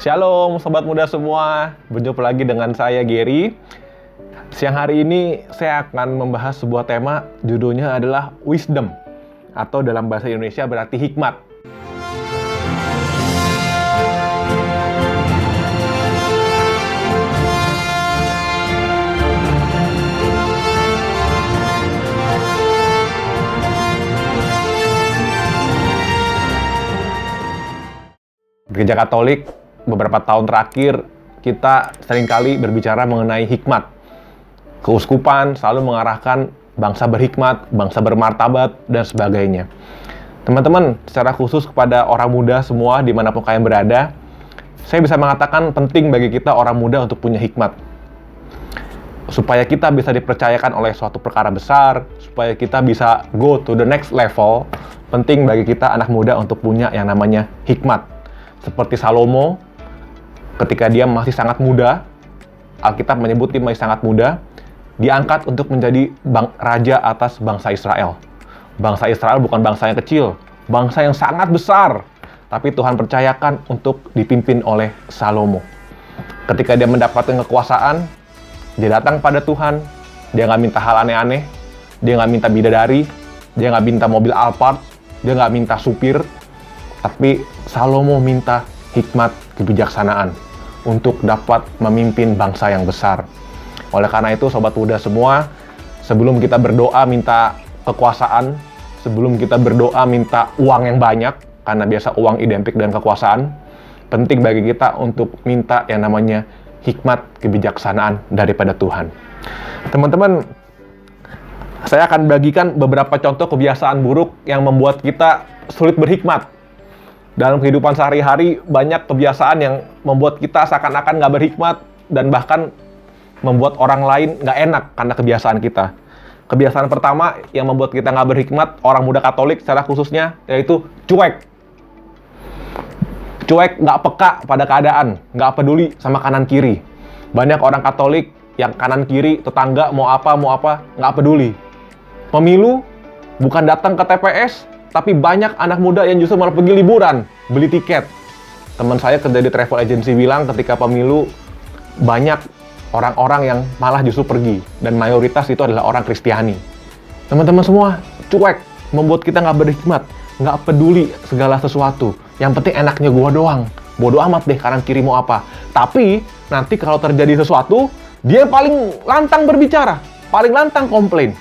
Shalom sobat muda semua, berjumpa lagi dengan saya Gary. Siang hari ini saya akan membahas sebuah tema, judulnya adalah wisdom, atau dalam bahasa Indonesia berarti hikmat. Gereja Katolik beberapa tahun terakhir kita seringkali berbicara mengenai hikmat. Keuskupan selalu mengarahkan bangsa berhikmat, bangsa bermartabat, dan sebagainya. Teman-teman, secara khusus kepada orang muda semua dimanapun kalian berada, saya bisa mengatakan penting bagi kita orang muda untuk punya hikmat. Supaya kita bisa dipercayakan oleh suatu perkara besar, supaya kita bisa go to the next level, penting bagi kita anak muda untuk punya yang namanya hikmat. Seperti Salomo, ketika dia masih sangat muda, Alkitab menyebut dia masih sangat muda, diangkat untuk menjadi raja atas bangsa Israel. Bangsa Israel bukan bangsa yang kecil, bangsa yang sangat besar, tapi Tuhan percayakan untuk dipimpin oleh Salomo. Ketika dia mendapatkan kekuasaan, dia datang pada Tuhan, dia nggak minta hal aneh-aneh, dia nggak minta bidadari, dia nggak minta mobil Alphard, dia nggak minta supir, tapi Salomo minta hikmat kebijaksanaan untuk dapat memimpin bangsa yang besar. Oleh karena itu, sobat muda semua, sebelum kita berdoa minta kekuasaan, sebelum kita berdoa minta uang yang banyak, karena biasa uang identik dengan kekuasaan, penting bagi kita untuk minta yang namanya hikmat kebijaksanaan daripada Tuhan. Teman-teman, saya akan bagikan beberapa contoh kebiasaan buruk yang membuat kita sulit berhikmat. Dalam kehidupan sehari-hari, banyak kebiasaan yang membuat kita seakan-akan nggak berhikmat dan bahkan membuat orang lain nggak enak karena kebiasaan kita. Kebiasaan pertama yang membuat kita nggak berhikmat, orang muda Katolik secara khususnya, yaitu cuek. Cuek, nggak peka pada keadaan, nggak peduli sama kanan-kiri. Banyak orang Katolik yang kanan-kiri, tetangga, mau apa, nggak peduli. Pemilu, bukan datang ke TPS, tapi banyak anak muda yang justru malah pergi liburan, beli tiket. Teman saya kerja di travel agency bilang ketika pemilu, banyak orang-orang yang malah justru pergi. Dan mayoritas itu adalah orang Kristiani. Teman-teman semua, cuek, membuat kita nggak berhikmat, nggak peduli segala sesuatu. Yang penting enaknya gua doang. Bodo amat deh kanan kiri mau apa. Tapi, nanti kalau terjadi sesuatu, dia yang paling lantang berbicara, paling lantang komplain.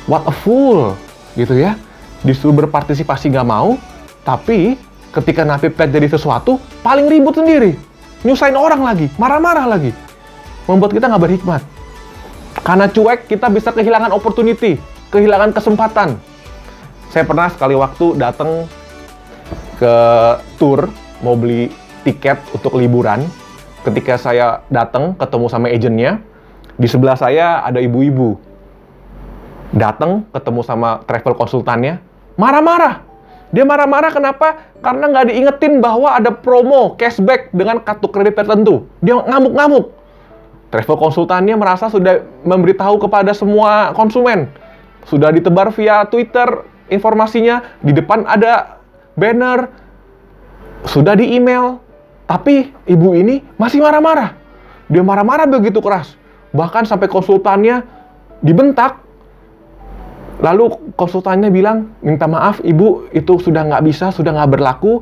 What a fool, gitu ya. Disuruh berpartisipasi nggak mau, tapi ketika nasib terjadi sesuatu, paling ribut sendiri. Nyusahin orang lagi, marah-marah lagi. Membuat kita nggak berhikmat. Karena cuek, kita bisa kehilangan opportunity, kehilangan kesempatan. Saya pernah sekali waktu datang ke tour, mau beli tiket untuk liburan. Ketika saya datang, ketemu sama agennya, di sebelah saya ada ibu-ibu. Datang, ketemu sama travel konsultannya, marah-marah. Dia marah-marah kenapa? Karena nggak diingetin bahwa ada promo cashback dengan kartu kredit tertentu. Dia ngamuk-ngamuk. Travel konsultannya merasa sudah memberitahu kepada semua konsumen. Sudah ditebar via Twitter informasinya, di depan ada banner, sudah di email. Tapi ibu ini masih marah-marah. Dia marah-marah begitu keras. Bahkan sampai konsultannya dibentak. Lalu konsultannya bilang, minta maaf ibu, itu sudah nggak bisa, sudah nggak berlaku,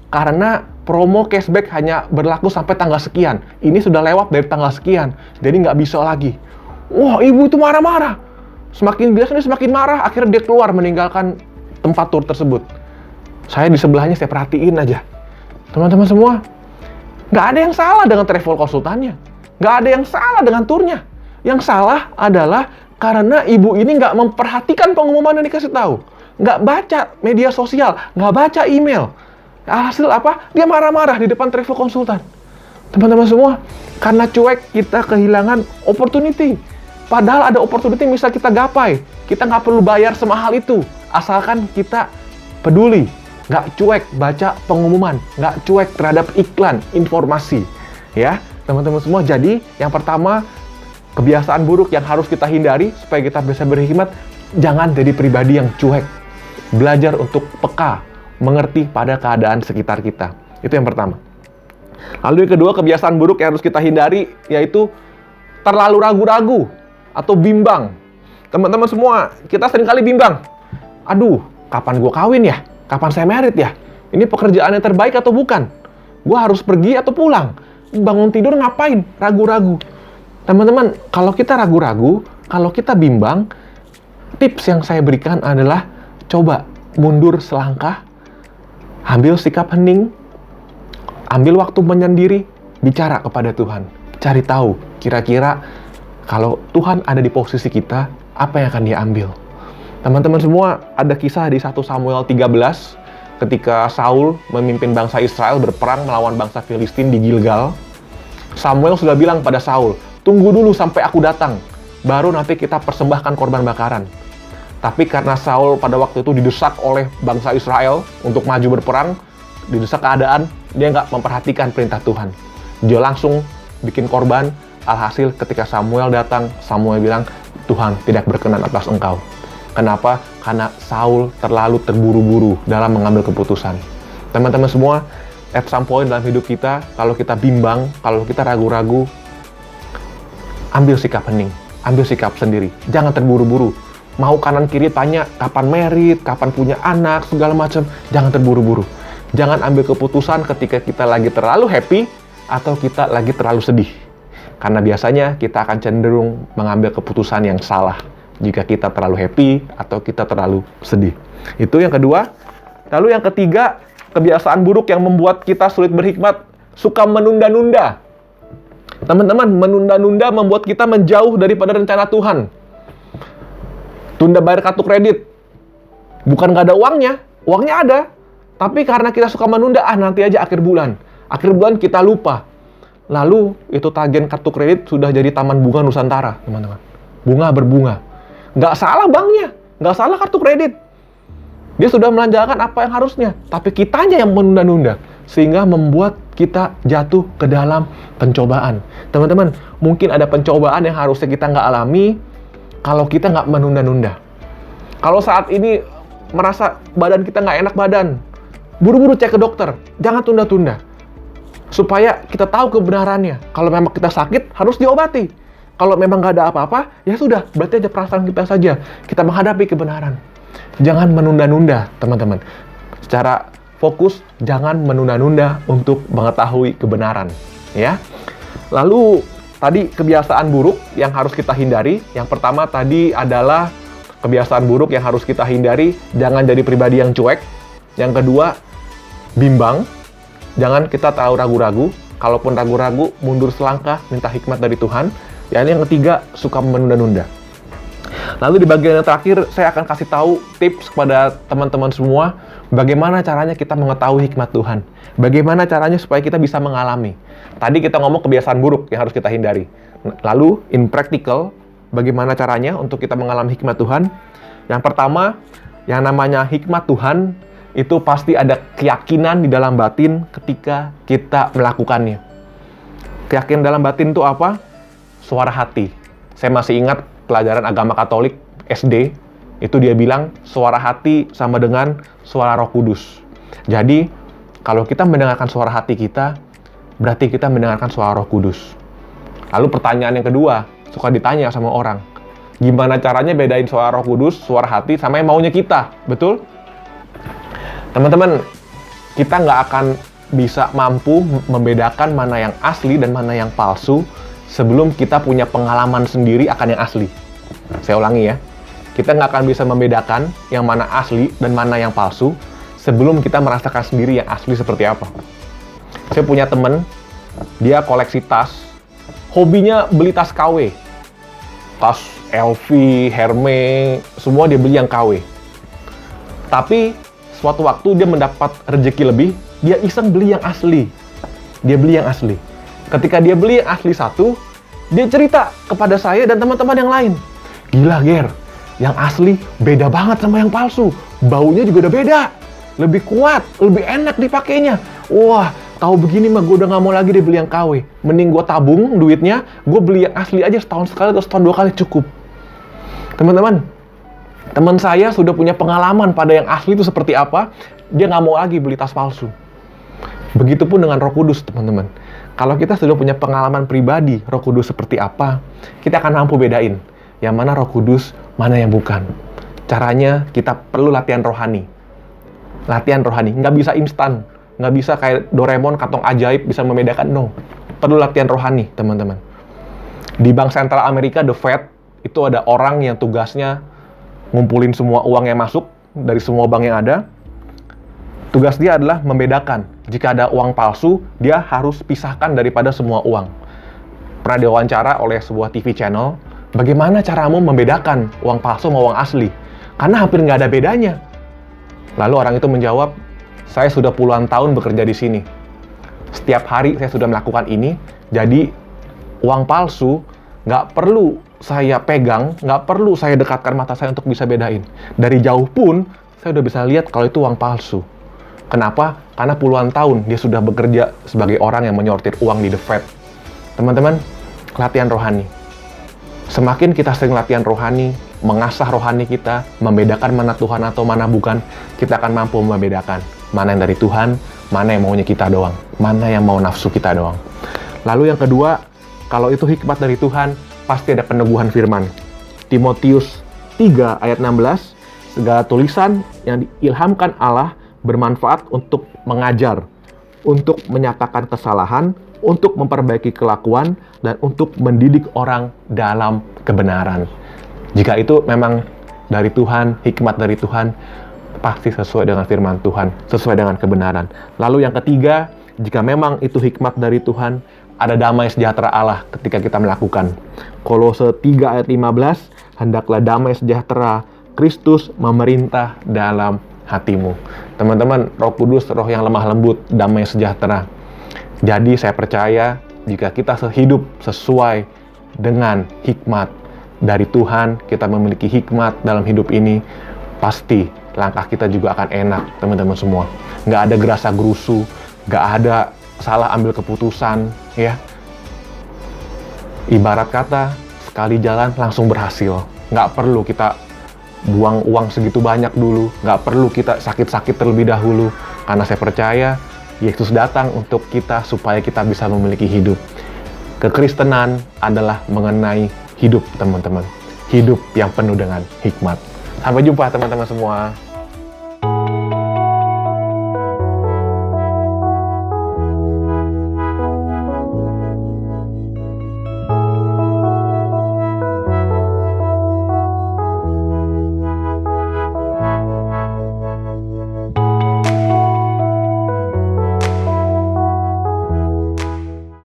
karena promo cashback hanya berlaku sampai tanggal sekian. Ini sudah lewat dari tanggal sekian, jadi nggak bisa lagi. Wah, ibu itu marah-marah. Semakin biasanya semakin marah, akhirnya dia keluar meninggalkan tempat tour tersebut. Saya di sebelahnya, saya perhatiin aja. Teman-teman semua, nggak ada yang salah dengan travel konsultannya. Nggak ada yang salah dengan turnya. Yang salah adalah karena ibu ini nggak memperhatikan pengumuman yang dikasih tahu. Nggak baca media sosial, nggak baca email. Alhasil apa? Dia marah-marah di depan travel konsultan. Teman-teman semua, karena cuek kita kehilangan opportunity. Padahal ada opportunity bisa kita gapai. Kita nggak perlu bayar semahal itu. Asalkan kita peduli. Nggak cuek baca pengumuman. Nggak cuek terhadap iklan, informasi. Ya, teman-teman semua. Jadi, yang pertama, kebiasaan buruk yang harus kita hindari supaya kita bisa berhikmat, jangan jadi pribadi yang cuek. Belajar untuk peka, mengerti pada keadaan sekitar kita. Itu yang pertama. Lalu yang kedua, kebiasaan buruk yang harus kita hindari yaitu terlalu ragu-ragu atau bimbang. Teman-teman semua, kita seringkali bimbang. Aduh, kapan gue kawin ya? Kapan saya merit ya? Ini pekerjaan yang terbaik atau bukan? Gue harus pergi atau pulang? Bangun tidur ngapain? Ragu-ragu. Teman-teman, kalau kita ragu-ragu, kalau kita bimbang, tips yang saya berikan adalah coba mundur selangkah, ambil sikap hening, ambil waktu menyendiri, bicara kepada Tuhan. Cari tahu, kira-kira kalau Tuhan ada di posisi kita, apa yang akan Dia ambil? Teman-teman semua, ada kisah di 1 Samuel 13, ketika Saul memimpin bangsa Israel berperang melawan bangsa Filistin di Gilgal. Samuel sudah bilang pada Saul, tunggu dulu sampai aku datang, baru nanti kita persembahkan korban bakaran. Tapi karena Saul pada waktu itu didesak oleh bangsa Israel untuk maju berperang, didesak keadaan, dia nggak memperhatikan perintah Tuhan. Dia langsung bikin korban. Alhasil ketika Samuel datang, Samuel bilang, Tuhan tidak berkenan atas engkau. Kenapa? Karena Saul terlalu terburu-buru dalam mengambil keputusan. Teman-teman semua, at some point dalam hidup kita, kalau kita bimbang, kalau kita ragu-ragu, ambil sikap hening, ambil sikap sendiri. Jangan terburu-buru. Mau kanan kiri tanya kapan merit, kapan punya anak, segala macam. Jangan terburu-buru. Jangan ambil keputusan ketika kita lagi terlalu happy atau kita lagi terlalu sedih. Karena biasanya kita akan cenderung mengambil keputusan yang salah jika kita terlalu happy atau kita terlalu sedih. Itu yang kedua. Lalu yang ketiga, kebiasaan buruk yang membuat kita sulit berhikmat, suka menunda-nunda. Teman-teman, menunda-nunda membuat kita menjauh daripada rencana Tuhan. Tunda bayar kartu kredit. Bukan nggak ada uangnya ada. Tapi karena kita suka menunda, nanti aja akhir bulan. Akhir bulan kita lupa. Lalu itu tagihan kartu kredit sudah jadi Taman Bunga Nusantara, teman-teman. Bunga berbunga. Nggak salah banknya, nggak salah kartu kredit. Dia sudah melancarkan apa yang harusnya. Tapi kitanya yang menunda-nunda. Sehingga membuat kita jatuh ke dalam pencobaan. Teman-teman, mungkin ada pencobaan yang harusnya kita nggak alami kalau kita nggak menunda-nunda. Kalau saat ini merasa badan kita nggak enak badan, buru-buru cek ke dokter. Jangan tunda-tunda. Supaya kita tahu kebenarannya. Kalau memang kita sakit, harus diobati. Kalau memang nggak ada apa-apa, ya sudah, berarti aja perasaan kita saja. Kita menghadapi kebenaran. Jangan menunda-nunda, teman-teman. Secara fokus, jangan menunda-nunda untuk mengetahui kebenaran. Ya. Lalu, tadi kebiasaan buruk yang harus kita hindari. Yang pertama tadi adalah kebiasaan buruk yang harus kita hindari. Jangan jadi pribadi yang cuek. Yang kedua, bimbang. Jangan kita terlalu ragu-ragu. Kalaupun ragu-ragu, mundur selangkah, minta hikmat dari Tuhan. Yang ketiga, suka menunda-nunda. Lalu di bagian yang terakhir, saya akan kasih tahu tips kepada teman-teman semua, bagaimana caranya kita mengetahui hikmat Tuhan. Bagaimana caranya supaya kita bisa mengalami. Tadi kita ngomong kebiasaan buruk yang harus kita hindari. Lalu, in practical, bagaimana caranya untuk kita mengalami hikmat Tuhan? Yang pertama, yang namanya hikmat Tuhan, itu pasti ada keyakinan di dalam batin ketika kita melakukannya. Keyakinan dalam batin itu apa? Suara hati. Saya masih ingat pelajaran agama Katolik SD, itu dia bilang suara hati sama dengan suara Roh Kudus. Jadi, kalau kita mendengarkan suara hati kita, berarti kita mendengarkan suara Roh Kudus. Lalu pertanyaan yang kedua, suka ditanya sama orang, gimana caranya bedain suara Roh Kudus, suara hati, sama yang maunya kita? Betul? Teman-teman, kita nggak akan bisa mampu membedakan mana yang asli dan mana yang palsu sebelum kita punya pengalaman sendiri akan yang asli. Saya ulangi ya, kita nggak akan bisa membedakan yang mana asli dan mana yang palsu sebelum kita merasakan sendiri yang asli seperti apa. Saya punya temen, dia koleksi tas, hobinya beli tas KW. Tas LV, Hermes, semua dia beli yang KW. Tapi suatu waktu dia mendapat rezeki lebih, dia iseng beli yang asli. Dia beli yang asli. Ketika dia beli yang asli satu, dia cerita kepada saya dan teman-teman yang lain. Gila, Ger, yang asli beda banget sama yang palsu. Baunya juga udah beda. Lebih kuat, lebih enak dipakainya. Wah, tahu begini mah gue udah nggak mau lagi deh beli yang KW. Mending gue tabung duitnya, gue beli yang asli aja setahun sekali atau setahun 2 kali cukup. Teman-teman, teman saya sudah punya pengalaman pada yang asli itu seperti apa, dia nggak mau lagi beli tas palsu. Begitupun dengan Roh Kudus, teman-teman. Kalau kita sudah punya pengalaman pribadi Roh Kudus seperti apa, kita akan mampu bedain yang mana Roh Kudus, mana yang bukan. Caranya kita perlu latihan rohani. Latihan rohani, nggak bisa instan. Nggak bisa kayak Doraemon, kantong ajaib bisa membedakan, no. Perlu latihan rohani, teman-teman. Di Bank Sentral Amerika, The Fed, itu ada orang yang tugasnya ngumpulin semua uang yang masuk dari semua bank yang ada. Tugas dia adalah membedakan. Jika ada uang palsu, dia harus pisahkan daripada semua uang. Pernah diwawancara oleh sebuah TV channel, bagaimana caramu membedakan uang palsu sama uang asli? Karena hampir nggak ada bedanya. Lalu orang itu menjawab, saya sudah puluhan tahun bekerja di sini. Setiap hari saya sudah melakukan ini, jadi uang palsu nggak perlu saya pegang, nggak perlu saya dekatkan mata saya untuk bisa bedain. Dari jauh pun, saya udah bisa lihat kalau itu uang palsu. Kenapa? Karena puluhan tahun dia sudah bekerja sebagai orang yang menyortir uang di The Fed. Teman-teman, latihan rohani. Semakin kita sering latihan rohani, mengasah rohani kita, membedakan mana Tuhan atau mana bukan, kita akan mampu membedakan mana yang dari Tuhan, mana yang maunya kita doang, mana yang mau nafsu kita doang. Lalu yang kedua, kalau itu hikmat dari Tuhan, pasti ada peneguhan firman. Timotius 3 ayat 16, segala tulisan yang diilhamkan Allah bermanfaat untuk mengajar, untuk menyatakan kesalahan, untuk memperbaiki kelakuan, dan untuk mendidik orang dalam kebenaran. Jika itu memang dari Tuhan, hikmat dari Tuhan, pasti sesuai dengan firman Tuhan, sesuai dengan kebenaran. Lalu yang ketiga, jika memang itu hikmat dari Tuhan, ada damai sejahtera Allah ketika kita melakukan. Kolose 3 ayat 15, hendaklah damai sejahtera Kristus memerintah dalam hatimu. Teman-teman, Roh Kudus, roh yang lemah lembut, damai sejahtera. Jadi saya percaya jika kita hidup sesuai dengan hikmat dari Tuhan, kita memiliki hikmat dalam hidup ini, pasti langkah kita juga akan enak, teman-teman semua. Nggak ada gerasa gerusu, nggak ada salah ambil keputusan, ya. Ibarat kata, sekali jalan langsung berhasil. Nggak perlu kita buang uang segitu banyak dulu, nggak perlu kita sakit-sakit terlebih dahulu, karena saya percaya Yesus datang untuk kita supaya kita bisa memiliki hidup. Kekristenan adalah mengenai hidup, teman-teman. Hidup yang penuh dengan hikmat. Sampai jumpa, teman-teman semua.